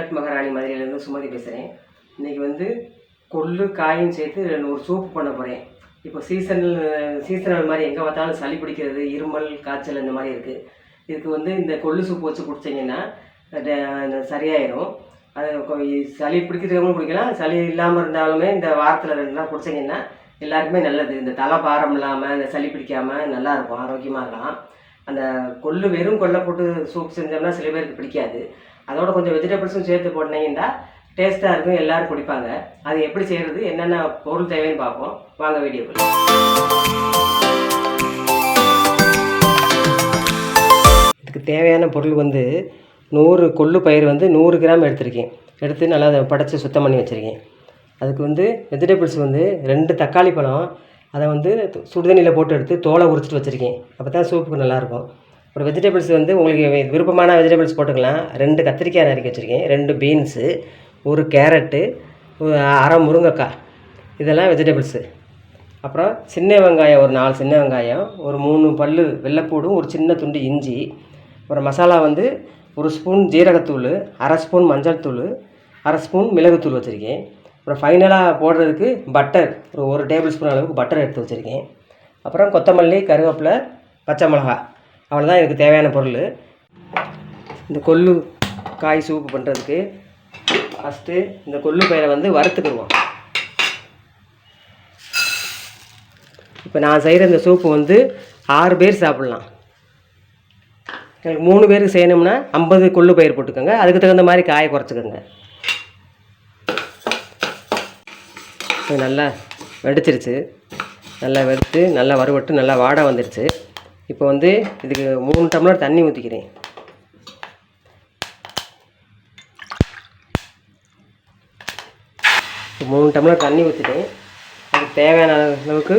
Millet மகாராணி மதுரையிலேருந்து சுமதி பேசுகிறேன். இன்றைக்கி வந்து கொள்ளு காயும் சேர்த்து ஒரு சூப் பண்ண போகிறேன். இப்போ சீசனல் மாதிரி எங்கே பார்த்தாலும் சளி பிடிக்கிறது, இருமல், காய்ச்சல் இந்த மாதிரி இருக்குது. இதுக்கு வந்து இந்த கொள்ளு சூப் வச்சு குடிச்சிங்கன்னா சரியாயிடும். அது சளி பிடிக்கிறவங்களும் குடிக்கலாம், சளி இல்லாமல் இருந்தாலுமே இந்த வாரத்தில் 2 நாள் குடிச்சிங்கன்னா எல்லாருக்குமே நல்லது. இந்த தலை பாரம் இல்லாமல், இந்த சளி பிடிக்காமல் நல்லாயிருக்கும், ஆரோக்கியமாக இருக்கலாம். அந்த கொள்ளு வெறும் கொள்ளை போட்டு சூப் செஞ்சோம்னா சில பேருக்கு பிடிக்காது. அதோட கொஞ்சம் வெஜிடபிள்ஸும் சேர்த்து போட்டிங்கன்னா டேஸ்ட்டாக இருக்கும், எல்லோரும் குடிப்பாங்க. அது எப்படி செய்கிறது, என்னென்ன பொருள் தேவைன்னு பார்ப்போம். வாங்க வீடியோக்குள்ள. இதுக்கு தேவையான பொருள் வந்து 100 கொள்ளு பயிர் வந்து 100 கிராம் எடுத்திருக்கேன். எடுத்து நல்லா அதை படைச்சி சுத்தம் பண்ணி வச்சுருக்கேன். அதுக்கு வந்து வெஜிடபிள்ஸ் வந்து 2 தக்காளி பழம், அதை வந்து சுடுதண்ணியில் போட்டு எடுத்து தோலை உரிச்சிட்டு வச்சுருக்கேன். அப்போ தான் சூப்புக்கு நல்லாயிருக்கும். ஒரு வெஜிடபிள்ஸ் வந்து உங்களுக்கு விருப்பமான வெஜிடபிள்ஸ் போட்டுக்கலாம். 2 கத்திரிக்காய் நறுக்கி வச்சுருக்கேன், 2 பீன்ஸு, 1 கேரட்டு, 1/2 முருங்கைக்காய், இதெல்லாம் வெஜிடபிள்ஸு. அப்புறம் சின்ன வெங்காயம், ஒரு 4 சின்ன வெங்காயம், ஒரு 3 பல் வெள்ளைப்பூடும், ஒரு சின்ன துண்டு இஞ்சி. அப்புறம் மசாலா வந்து 1 ஸ்பூன் ஜீரகத்தூள், 1/2 ஸ்பூன் மஞ்சள் தூள், 1/2 ஸ்பூன் மிளகுத்தூள் வச்சுருக்கேன். அப்புறம் ஃபைனலாக போடுறதுக்கு பட்டர், ஒரு 1 டேபிள் ஸ்பூன் அளவுக்கு பட்டர் எடுத்து வச்சுருக்கேன். அப்புறம் கொத்தமல்லி, கருவேப்பிலை, பச்சை மிளகா, அவ்வளோதான் இதுக்கு தேவையான பொருள். இந்த கொள்ளு காய் சூப்பு பண்ணுறதுக்கு ஃபஸ்ட்டு இந்த கொள்ளு பயிரை வந்து வறுத்துக்கிடுவோம். இப்போ நான் செய்கிற இந்த சூப்பு வந்து 6 பேர் சாப்பிட்லாம். எனக்கு 3 பேருக்கு செய்யணும்னா 50 கொள்ளு பயிர் போட்டுக்கோங்க. அதுக்கு தகுந்த மாதிரி காயை குறைச்சிக்கோங்க. இது நல்லா வெடிச்சிருச்சு, நல்லா வெடித்து நல்லா வறுவட்டு நல்லா வாடை வந்துடுச்சு. இப்போ வந்து இதுக்கு 3 டம்ளர் தண்ணி ஊற்றிக்கிறேன். இப்போ 3 டம்ளர் தண்ணி ஊற்றிட்டேன். அதுக்கு தேவையான அளவுக்கு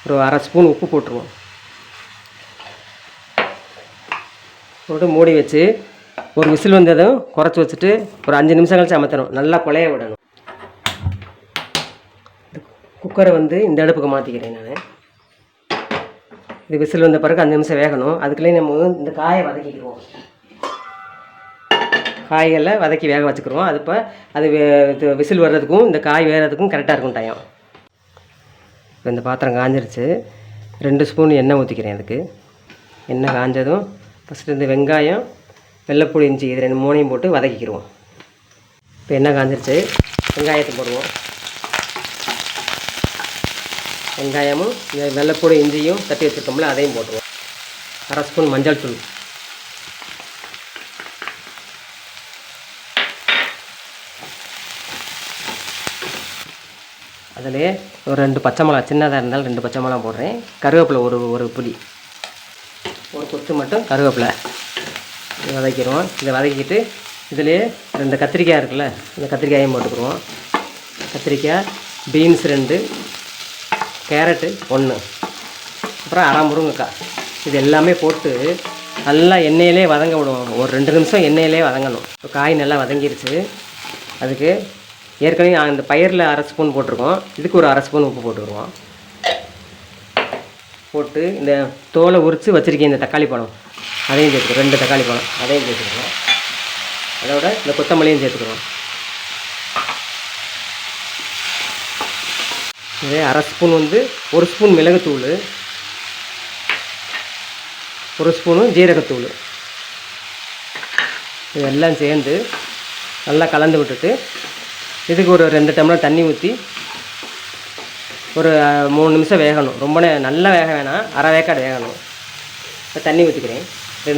ஒரு 1/2 ஸ்பூன் உப்பு போட்டுருவோம். போட்டு மூடி வச்சு ஒரு விசில் வந்ததும் குறைச்சி வச்சுட்டு ஒரு 5 நிமிஷம் கழிச்சு அமர்த்தணும். நல்லா குழைய விடணும். குக்கரை வந்து இந்த அடுப்புக்கு மாற்றிக்கிறேன் நான். இது விசில் வந்த பிறகு 5 நிமிஷம் வேகணும். அதுக்குள்ளே நம்ம இந்த காயை வதக்கிக்கிடுவோம். காய்களை வதக்கி வேக வச்சுக்கிடுவோம். அது இப்போ அது விசில் வர்றதுக்கும் இந்த காய் வேகிறதுக்கும் கரெக்டாக இருக்கும் டைம். இப்போ இந்த பாத்திரம் காஞ்சிருச்சு. 2 ஸ்பூன் எண்ணெய் ஊற்றிக்கிறேன். அதுக்கு எண்ணெய் காஞ்சதும் ஃபஸ்ட்டு இந்த வெங்காயம், வெள்ளைப்பூடி, இஞ்சி, இது 3 போட்டு வதக்கிக்கிடுவோம். இப்போ எண்ணெய் காஞ்சிருச்சு, வெங்காயத்தை போடுவோம். வெங்காயமும் இந்த வெள்ளைப்பூடி, இஞ்சியும் தட்டி வச்சுருக்கோம்ல, அதையும் போட்டுருவோம். 1/2 ஸ்பூன் மஞ்சள் தூள், அதிலே ஒரு 2 பச்சை மிளகா, சின்னதாக இருந்தாலும் 2 பச்சை மிளகா போடுறேன். கருவேப்பிலை ஒரு பிடி, ஒரு கொத்து மட்டும் கருவேப்பிலை வதக்கிடுவோம். இதை வதக்கிட்டு இதிலே 2 கத்திரிக்காய் இருக்குல்ல, இந்த கத்திரிக்காயும் போட்டுக்கிடுவோம். கத்திரிக்காய், பீன்ஸ் 2, கேரட்டு 1, அப்புறம் 1/2 முருங்கைக்காய், இது எல்லாமே போட்டு நல்லா எண்ணெயிலே வதங்க விடுவோம். ஒரு 2 நிமிஷம் எண்ணெயிலே வதங்கணும். இப்போ காய் நல்லா வதங்கிருச்சு. அதுக்கு ஏற்கனவே அந்த பயிரில் 1/2 ஸ்பூன் போட்டிருக்கோம். இதுக்கு ஒரு 1/2 ஸ்பூன் உப்பு போட்டுருவோம். போட்டு இந்த தோலை உரித்து வச்சுருக்கேன். இந்த தக்காளி பழம் அதையும் சேர்த்துக்கிறோம். 2 தக்காளி பழம் அதையும் சேர்த்துக்கிறோம். அதோட இந்த கொத்தமல்லியும் சேர்த்துக்கிறோம். இதே 1/2 ஸ்பூன் வந்து 1 ஸ்பூன் மிளகுத்தூள், 1 ஸ்பூனு ஜீரகத்தூள், இதெல்லாம் சேர்ந்து நல்லா கலந்து விட்டுட்டு இதுக்கு ஒரு 2 டம்ளர் தண்ணி ஊற்றி ஒரு 3 நிமிஷம் வேகணும். ரொம்ப நல்லா வேக வேணாம், அரை வேக்காடு வேகணும். இப்போ தண்ணி ஊற்றிக்கிறேன்.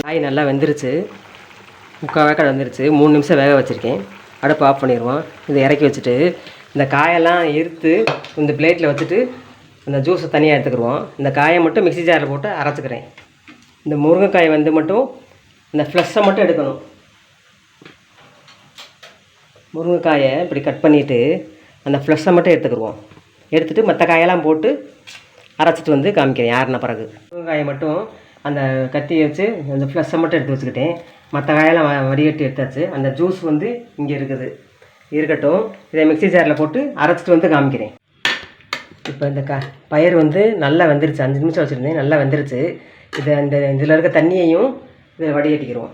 காய் நல்லா வெந்துருச்சு, 3/4 வேக்காடு வந்துருச்சு. 3 நிமிஷம் வேக வச்சுருக்கேன். அடுப்பு ஆஃப் பண்ணிடுவோம். இதை இறக்கி வச்சுட்டு இந்த காயெல்லாம் இருத்து இந்த பிளேட்டில் வச்சுட்டு இந்த ஜூஸை தனியாக எடுத்துக்கிடுவோம். இந்த காயை மட்டும் மிக்ஸி ஜாரில் போட்டு அரைச்சிக்கிறேன். இந்த முருங்கைக்காய் வந்து மட்டும் இந்த ஃப்ளஷை மட்டும் எடுக்கணும். முருங்கைக்காயை இப்படி கட் பண்ணிவிட்டு அந்த ஃப்ளஷை மட்டும் எடுத்துக்கிடுவோம். எடுத்துகிட்டு மற்ற காயெல்லாம் போட்டு அரைச்சிட்டு வந்து காமிக்கிறேன் ஆறின பிறகு. முருங்கைக்காயை மட்டும் அந்த கத்தியை வச்சு அந்த ஃப்ளஷை மட்டும் எடுத்து வச்சுக்கிட்டேன். மற்ற காயெல்லாம் வடிகட்டி எடுத்தாச்சு. அந்த ஜூஸ் வந்து இங்கே இருக்குது, இருக்கட்டும். இதை மிக்ஸி ஜாரில் போட்டு அரைச்சிட்டு வந்து காமிக்கிறேன். இப்போ இந்த பயிர் வந்து நல்லா வெந்துருச்சு. 5 நிமிஷம் வச்சுருந்தேன், நல்லா வெந்துருச்சு. இதில் இருக்க தண்ணியையும் இதை வடிகட்டிக்கிறோம்.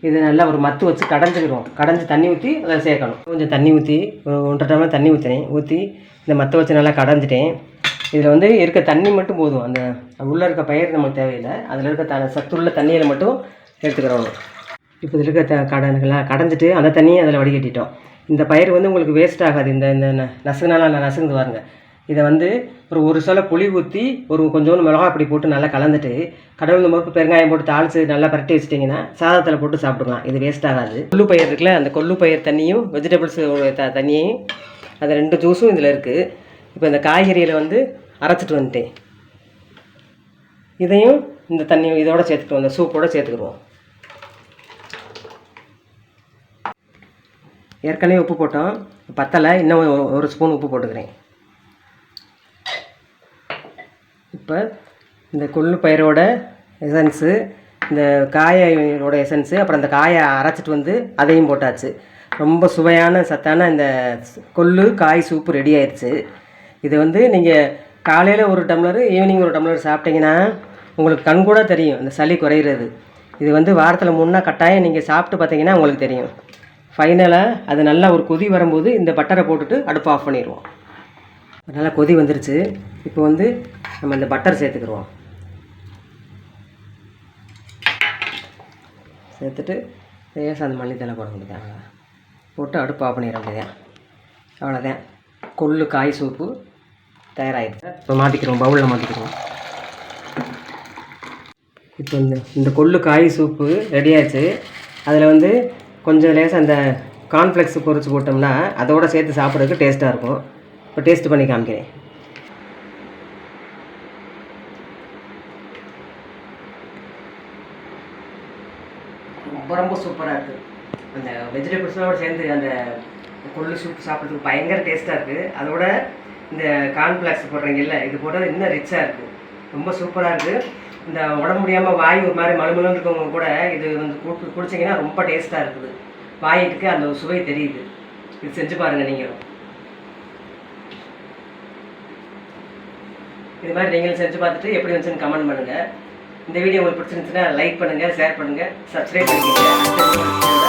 இது நல்லா ஒரு மத்து வச்சு கடைஞ்சிக்கிறோம். கடைஞ்சி தண்ணி ஊற்றி அதில் சேர்க்கணும். கொஞ்சம் தண்ணி ஊற்றி ஒரு 1.5 டம்ளர் தண்ணி ஊற்றினேன். ஊற்றி இந்த மத்தை வச்சு நல்லா கடைஞ்சிட்டேன். இதில் வந்து இருக்க தண்ணி மட்டும் போதும். அந்த உள்ளே இருக்க பயிர் நமக்கு தேவையில்லை. அதில் இருக்க சத்துள்ள தண்ணியில் மட்டும் எடுத்துக்கிறோம். இப்போ இதில் இருக்க கடைஞ்சிட்டு அந்த தண்ணியை அதில் வடிகட்டிட்டோம். இந்த பயிர் வந்து உங்களுக்கு வேஸ்ட் ஆகாது. இந்த இந்த நசுங்கினால நசுங்குது பாருங்க. இதை வந்து ஒரு சொல புளி ஊற்றி கொஞ்சோண்டு மிளகா அப்படி போட்டு நல்லா கலந்துட்டு கடவுள் மொப்பு பெருங்காயம் போட்டு தாளித்து நல்லா பரட்டி வச்சிட்டிங்கன்னா சாதத்தில் போட்டு சாப்பிட்டுக்கலாம். இது வேஸ்ட் ஆகாது. கொள்ளு பயிர் இருக்குல்ல, அந்த கொள்ளு பயிர் தண்ணியும் வெஜிடபிள்ஸ் தண்ணியையும் அது 2 ஜூஸும் இதில் இருக்குது. இப்போ இந்த காய்கறியில் வந்து அரைச்சிட்டு வந்துட்டேன். இதையும் இந்த தண்ணியும் இதோட சேர்த்துக்குவோம். இந்த சூப்போடு சேர்த்துக்குருவோம். ஏற்கனவே உப்பு போட்டோம், பத்தலை. இன்னும் 1 ஸ்பூன் உப்பு போட்டுக்கிறேன். இப்போ இந்த கொள்ளு பயிரோட எசன்ஸு, இந்த காயோட எசன்ஸு, அப்புறம் இந்த காயை அரைச்சிட்டு வந்து அதையும் போட்டாச்சு. ரொம்ப சுவையான சத்தான இந்த கொள்ளு காய் சூப்பு ரெடி ஆயிடுச்சு. இது வந்து நீங்கள் காலையில் 1 டம்ளர், ஈவினிங் 1 டம்ளர் சாப்பிட்டிங்கன்னா உங்களுக்கு கண் கூட தெரியும் இந்த சளி குறையிறது. இது வந்து வாரத்தில் 3 நாள் கட்டாயம் நீங்கள் சாப்பிட்டு பார்த்தீங்கன்னா உங்களுக்கு தெரியும். ஃபைனலாக அது நல்லா ஒரு கொதி வரும்போது இந்த பட்டரை போட்டுட்டு அடுப்பு ஆஃப் பண்ணிடுவோம். நல்லா கொதி வந்துருச்சு. இப்போ வந்து நம்ம இந்த பட்டர் சேர்த்துக்குருவோம். சேர்த்துட்டு லேசாக அந்த மல்லித்தலை போட வேண்டியதாங்க. போட்டு அடுப்பு ஆஃப் பண்ணிட வேண்டியதான். அவ்வளோதான், கொள்ளு காய் சூப்பு தயாராகிடுச்சு. இப்போ மாற்றிக்கிறோம், பவுலில் மாற்றிக்கிறோம். இப்போ இந்த கொள்ளு காய் சூப்பு ரெடி ஆயிடுச்சு. அதில் வந்து கொஞ்சம் லேசாக அந்த கார்ன்ஃப்ளெக்ஸ் பொரிச்சு போட்டோம்னா அதோட சேர்த்து சாப்பிட்றதுக்கு டேஸ்ட்டாக இருக்கும். இப்போ டேஸ்ட் பண்ணி காமிக்கிறேன். ரொம்ப சூப்பராக இருக்குது. அந்த வெஜிடபிள்ஸோடு சேர்ந்து அந்த கொள்ளு சூப் சாப்பிட்றதுக்கு பயங்கர டேஸ்ட்டாக இருக்குது. அதோட இந்த கார்ன்ஃப்ளெக்ஸ் போடுறீங்கல்ல, இது போட்டது இன்னும் ரிச்சாக இருக்குது. ரொம்ப சூப்பராக இருக்குது. இந்த உடம்பு முடியாமல் வாய் ஒரு மாதிரி மழுமலுன்னு இருக்கவங்க கூட இது வந்து குடிச்சிங்கன்னா ரொம்ப டேஸ்ட்டாக இருக்குது. வாயிட்டுக்கு அந்த சுவை தெரியுது. இது செஞ்சு பாருங்கள் நீங்களும். இது மாதிரி நீங்களும் செஞ்சு பார்த்துட்டு எப்படி வந்துச்சுன்னு கமெண்ட் பண்ணுங்கள். இந்த வீடியோ உங்களுக்கு பிடிச்சிருந்துச்சுன்னா லைக் பண்ணுங்கள், ஷேர் பண்ணுங்கள், சப்ஸ்கிரைப் பண்ணிக்கோங்க.